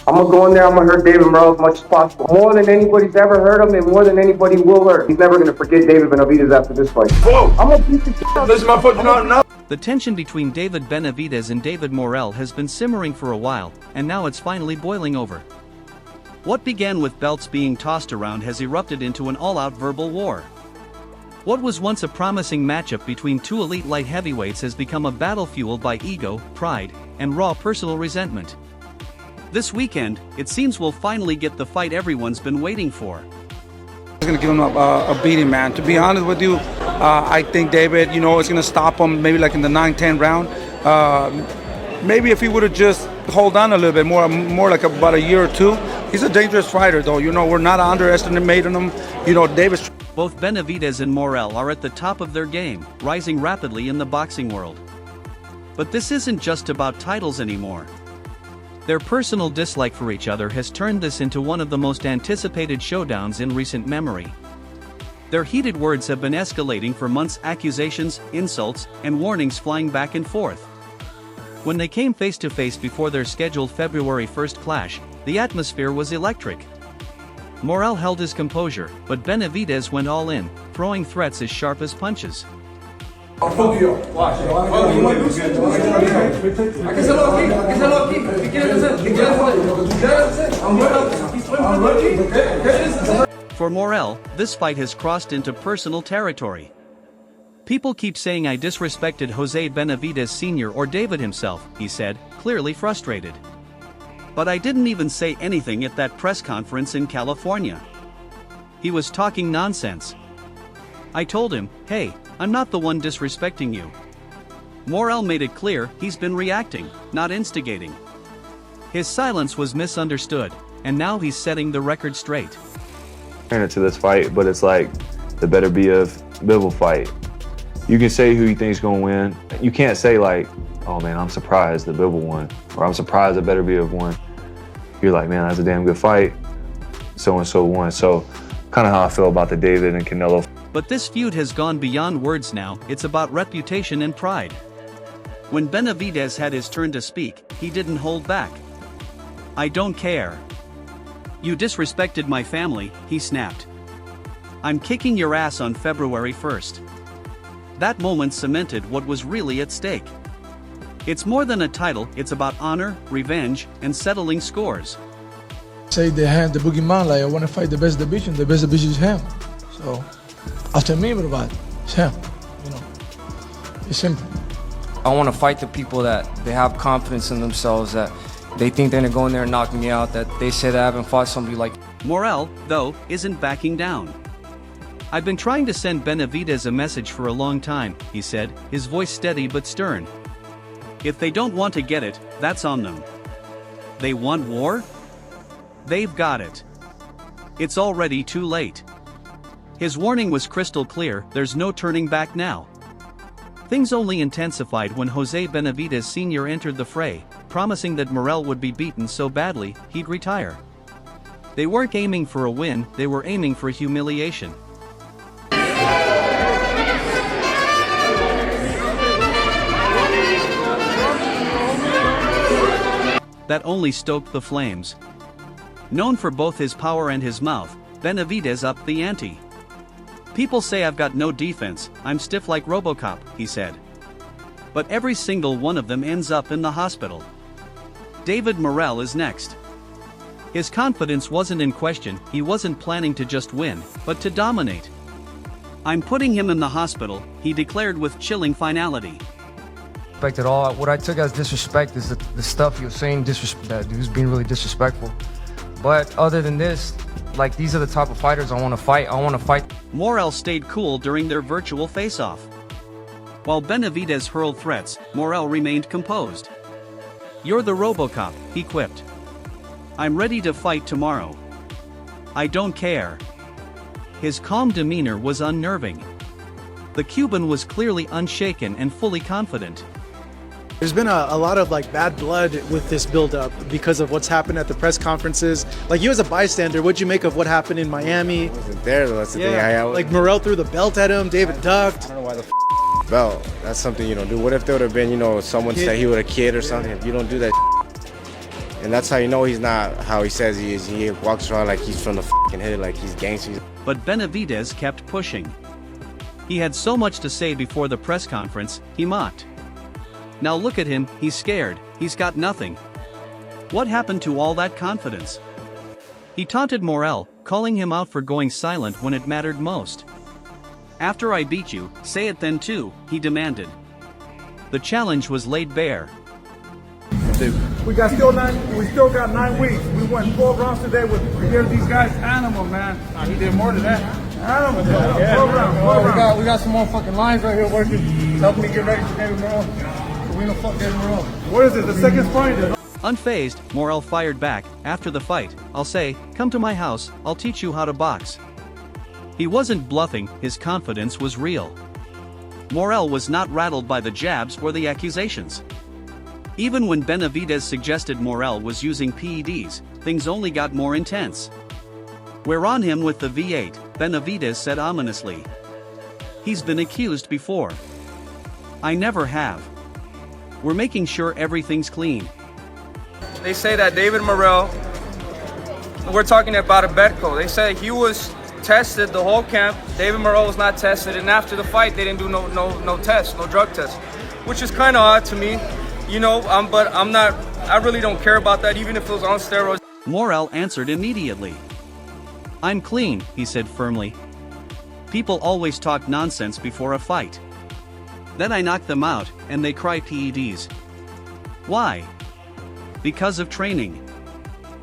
I'm gonna go in there, I'm gonna hurt David Morrell as much as possible. More than anybody's ever hurt him and more than anybody will hurt. He's never gonna forget David Benavidez after this fight. Whoa! I'm gonna beat the shit out of him. The tension between David Benavidez and David Morrell has been simmering for a while, and now it's finally boiling over. What began with belts being tossed around has erupted into an all-out verbal war. What was once a promising matchup between two elite light heavyweights has become a battle fueled by ego, pride, and raw personal resentment. This weekend, it seems we'll finally get the fight everyone's been waiting for. He's going to give him a beating, man. To be honest with you, I think David, is going to stop him maybe like in the 9-10 round. Maybe if he would have just hold on a little bit more like about a year or two. He's a dangerous fighter, though. We're not underestimating him. David's... Both Benavidez and Morrell are at the top of their game, rising rapidly in the boxing world. But this isn't just about titles anymore. Their personal dislike for each other has turned this into one of the most anticipated showdowns in recent memory. Their heated words have been escalating for months, accusations, insults, and warnings flying back and forth. When they came face to face before their scheduled February 1st clash, the atmosphere was electric. Morrell held his composure, but Benavidez went all in, throwing threats as sharp as punches. For Morrell, this fight has crossed into personal territory. People keep saying I disrespected Jose Benavidez Sr. or David himself, he said, clearly frustrated. But I didn't even say anything at that press conference in California. He was talking nonsense. I told him, hey, I'm not the one disrespecting you. Morrell made it clear he's been reacting, not instigating. His silence was misunderstood, and now he's setting the record straight. To this fight, but it's like the better be of Bivol fight. You can say who you think's gonna win. You can't say like, oh man, I'm surprised the Bivol won, or I'm surprised the better be of won. You're like, man, that's a damn good fight. So and so won. So, kind of how I feel about the David and Canelo. But this feud has gone beyond words now. It's about reputation and pride. When Benavidez had his turn to speak, he didn't hold back. I don't care. You disrespected my family, he snapped. I'm kicking your ass on February 1st. That moment cemented what was really at stake. It's more than a title, it's about honor, revenge, and settling scores. Say they had the boogeyman, like I want to fight the best division is him. So, after me, everybody, it's him, It's simple. I want to fight the people that they have confidence in themselves, that they think they're going to go in there and knock me out, that they say that I haven't fought somebody like... Morrell, though, isn't backing down. I've been trying to send Benavidez a message for a long time, he said, his voice steady but stern. If they don't want to get it, that's on them. They want war? They've got it. It's already too late. His warning was crystal clear, there's no turning back now. Things only intensified when Jose Benavidez Sr. entered the fray, promising that Morrell would be beaten so badly, he'd retire. They weren't aiming for a win, they were aiming for humiliation. That only stoked the flames. Known for both his power and his mouth, Benavidez upped the ante. People say I've got no defense, I'm stiff like RoboCop, he said. But every single one of them ends up in the hospital. David Morrell is next. His confidence wasn't in question, he wasn't planning to just win, but to dominate. I'm putting him in the hospital, he declared with chilling finality. At all. What I took as disrespect is the stuff he was saying, that he was being really disrespectful. But other than this, like, these are the type of fighters I want to fight. Morrell stayed cool during their virtual face-off. While Benavidez hurled threats, Morrell remained composed. You're the RoboCop, he quipped. I'm ready to fight tomorrow. I don't care. His calm demeanor was unnerving. The Cuban was clearly unshaken and fully confident. There's been a lot of bad blood with this build-up because of what's happened at the press conferences. You as a bystander, what'd you make of what happened in Miami? I wasn't there though, that's the thing. Morrell threw the belt at him, David ducked. I don't know why the belt. That's something you don't do. What if there would have been, someone said he was a kid or something? You don't do that. And that's how you know he's not how he says he is. He walks around like he's from the fucking hood, like he's gangster. But Benavidez kept pushing. He had so much to say before the press conference, he mocked. Now look at him, he's scared, he's got nothing. What happened to all that confidence? He taunted Morrell, calling him out for going silent when it mattered most. After I beat you, say it then too, he demanded. The challenge was laid bare. We still got 9 weeks. We won 4 rounds today with these guys. Animal, man. He did more than that. Animal. Yeah. 4 rounds. We got some more fucking lines right here working, helping me get ready for David Morrell. So we don't fuck David Morrell. What is it? The second fight? Unfazed, Morrell fired back. After the fight, I'll say, come to my house, I'll teach you how to box. He wasn't bluffing, his confidence was real. Morrell was not rattled by the jabs or the accusations. Even when Benavidez suggested Morrell was using PEDs, things only got more intense. We're on him with the V8, Benavidez said ominously. He's been accused before. I never have. We're making sure everything's clean. They say that David Morrell, we're talking about a Betco. They said he was tested the whole camp. David Morrell was not tested, and after the fight, they didn't do no test, no drug test, which is kind of odd to me, you know. But I'm not. I really don't care about that, even if it was on steroids. Morrell answered immediately. I'm clean, he said firmly. People always talk nonsense before a fight. Then I knock them out, and they cry PEDs. Why? Because of training.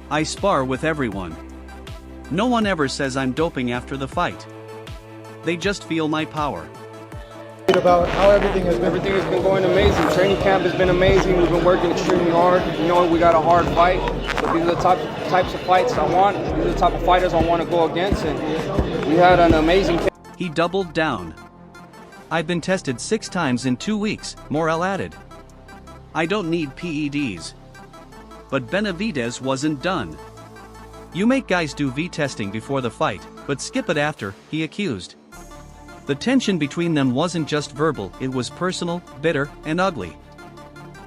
I spar with everyone. No one ever says I'm doping after the fight. They just feel my power. About how everything has been going amazing. Training camp has been amazing. We've been working extremely hard. You know, we got a hard fight. But these are the types of fights I want. These are the type of fighters I want to go against. And we had an amazing camp. He doubled down. I've been tested 6 times in 2 weeks, Morrell added. I don't need PEDs. But Benavidez wasn't done. You make guys do V-testing before the fight, but skip it after, he accused. The tension between them wasn't just verbal, it was personal, bitter, and ugly.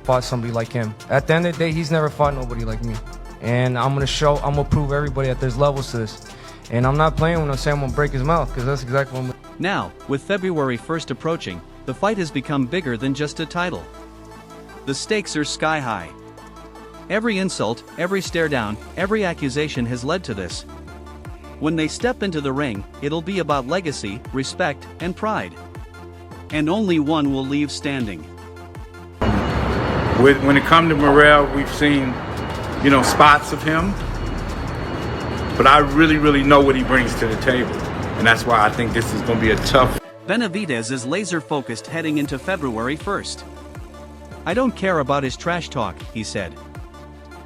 Fought somebody like him. At the end of the day, he's never fought nobody like me. And I'm gonna prove everybody that there's levels to this. And I'm not playing when I say I'm gonna break his mouth, because that's exactly what I'm gonna. Now, with February 1st approaching, the fight has become bigger than just a title. The stakes are sky high. Every insult, every stare down, every accusation has led to this. When they step into the ring, it'll be about legacy, respect, and pride. And only one will leave standing. When it comes to Morrell, we've seen, spots of him. But I really know what he brings to the table. And that's why I think this is going to be a tough. Benavidez is laser focused heading into February 1st. I don't care about his trash talk, he said.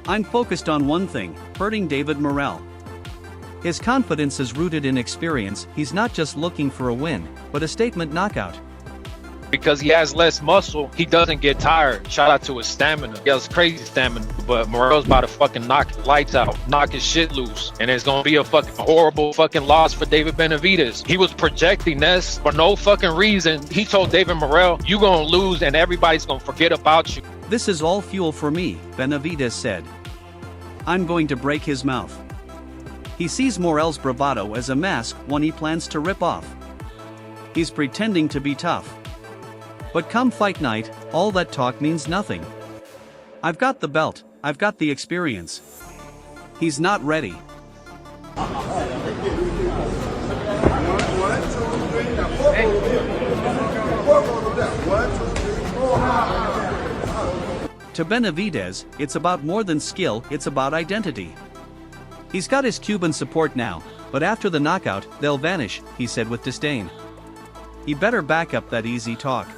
I'm focused on one thing, hurting David Morrell. His confidence is rooted in experience. He's not just looking for a win, but a statement knockout. Because he has less muscle, he doesn't get tired. Shout out to his stamina. He has crazy stamina, but Morrell's about to fucking knock his lights out, knock his shit loose. And it's gonna be a fucking horrible fucking loss for David Benavidez. He was projecting this for no fucking reason. He told David Morrell, you gonna lose and everybody's gonna forget about you. This is all fuel for me, Benavidez said. I'm going to break his mouth. He sees Morrell's bravado as a mask, one he plans to rip off. He's pretending to be tough. But come fight night, all that talk means nothing. I've got the belt, I've got the experience. He's not ready. To Benavidez, it's about more than skill, it's about identity. He's got his Cuban support now, but after the knockout, they'll vanish, he said with disdain. He better back up that easy talk.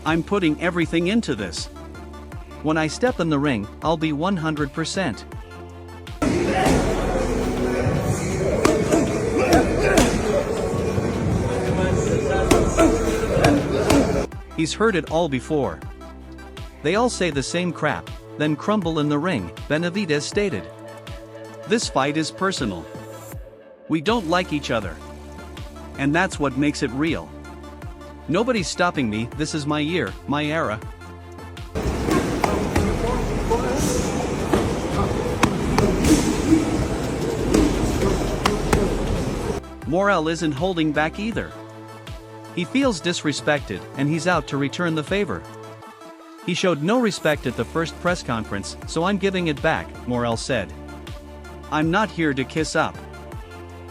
I'm putting everything into this. When I step in the ring, I'll be 100%. He's heard it all before. They all say the same crap, then crumble in the ring, Benavidez stated. This fight is personal. We don't like each other. And that's what makes it real. Nobody's stopping me, this is my year, my era. Morrell isn't holding back either. He feels disrespected and he's out to return the favor. He showed no respect at the first press conference, so I'm giving it back, Morrell said. I'm not here to kiss up.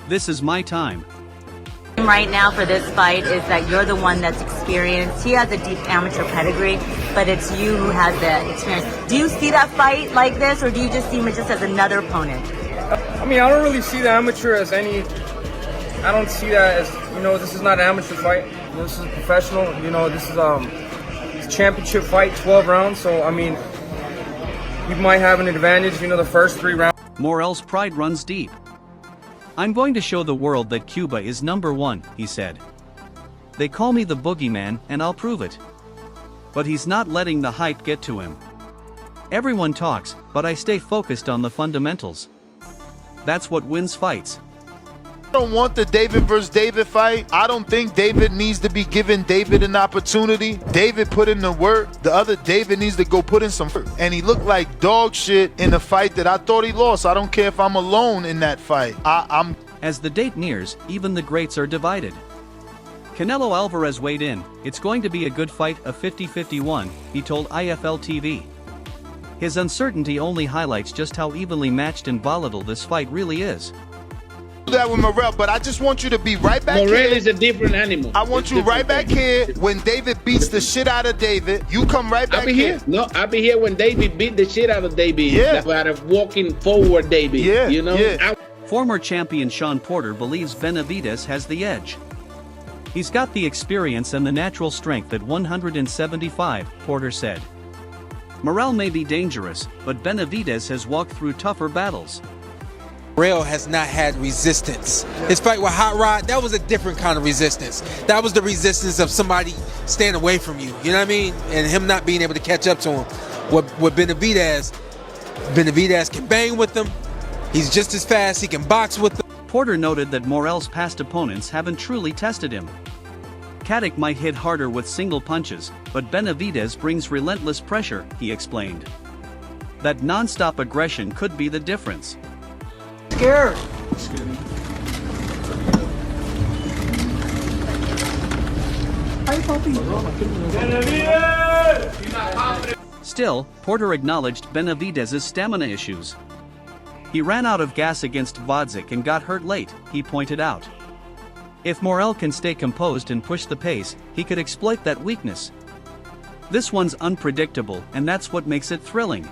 This is my time. Right now for this fight is that you're the one that's experienced. He has a deep amateur pedigree, but it's you who has the experience. Do you see that fight like this, or do you just see him just as another opponent? I mean, I don't really see the amateur as any. I don't see that as, this is not an amateur fight. This is professional. This is it's a championship fight, 12 rounds. So I mean, he might have an advantage. The first 3 rounds. Morrell's pride runs deep. I'm going to show the world that Cuba is #1, he said. They call me the boogeyman, and I'll prove it. But he's not letting the hype get to him. Everyone talks, but I stay focused on the fundamentals. That's what wins fights. I don't want the David versus David fight. I don't think David needs to be giving David an opportunity. David put in the work. The other David needs to go put in some work. And he looked like dog shit in a fight that I thought he lost. I don't care if I'm alone in that fight. As the date nears, even the greats are divided. Canelo Alvarez weighed in. It's going to be a good fight, a 50-51, he told IFL TV. His uncertainty only highlights just how evenly matched and volatile this fight really is. That with Morrell, but I just want you to be right back Morrell here. is a different animal. I want you right back here when David beats the shit out of David. You come right back I'll be here. No, I'll be here when David beat the shit out of David. Yeah. Out of walking forward David. Yeah. Yeah. Former champion Sean Porter believes Benavidez has the edge. He's got the experience and the natural strength at 175, Porter said. Morrell may be dangerous, but Benavidez has walked through tougher battles. Morrell has not had resistance. His fight with Hot Rod, that was a different kind of resistance. That was the resistance of somebody staying away from you, you know what I mean? And him not being able to catch up to him. With Benavidez can bang with him. He's just as fast, he can box with them. Porter noted that Morrell's past opponents haven't truly tested him. Caddick might hit harder with single punches, but Benavidez brings relentless pressure, he explained. That non-stop aggression could be the difference. Scared. Still, Porter acknowledged Benavidez's stamina issues. He ran out of gas against Vodzik and got hurt late, he pointed out. If Morrell can stay composed and push the pace, he could exploit that weakness. This one's unpredictable, and that's what makes it thrilling.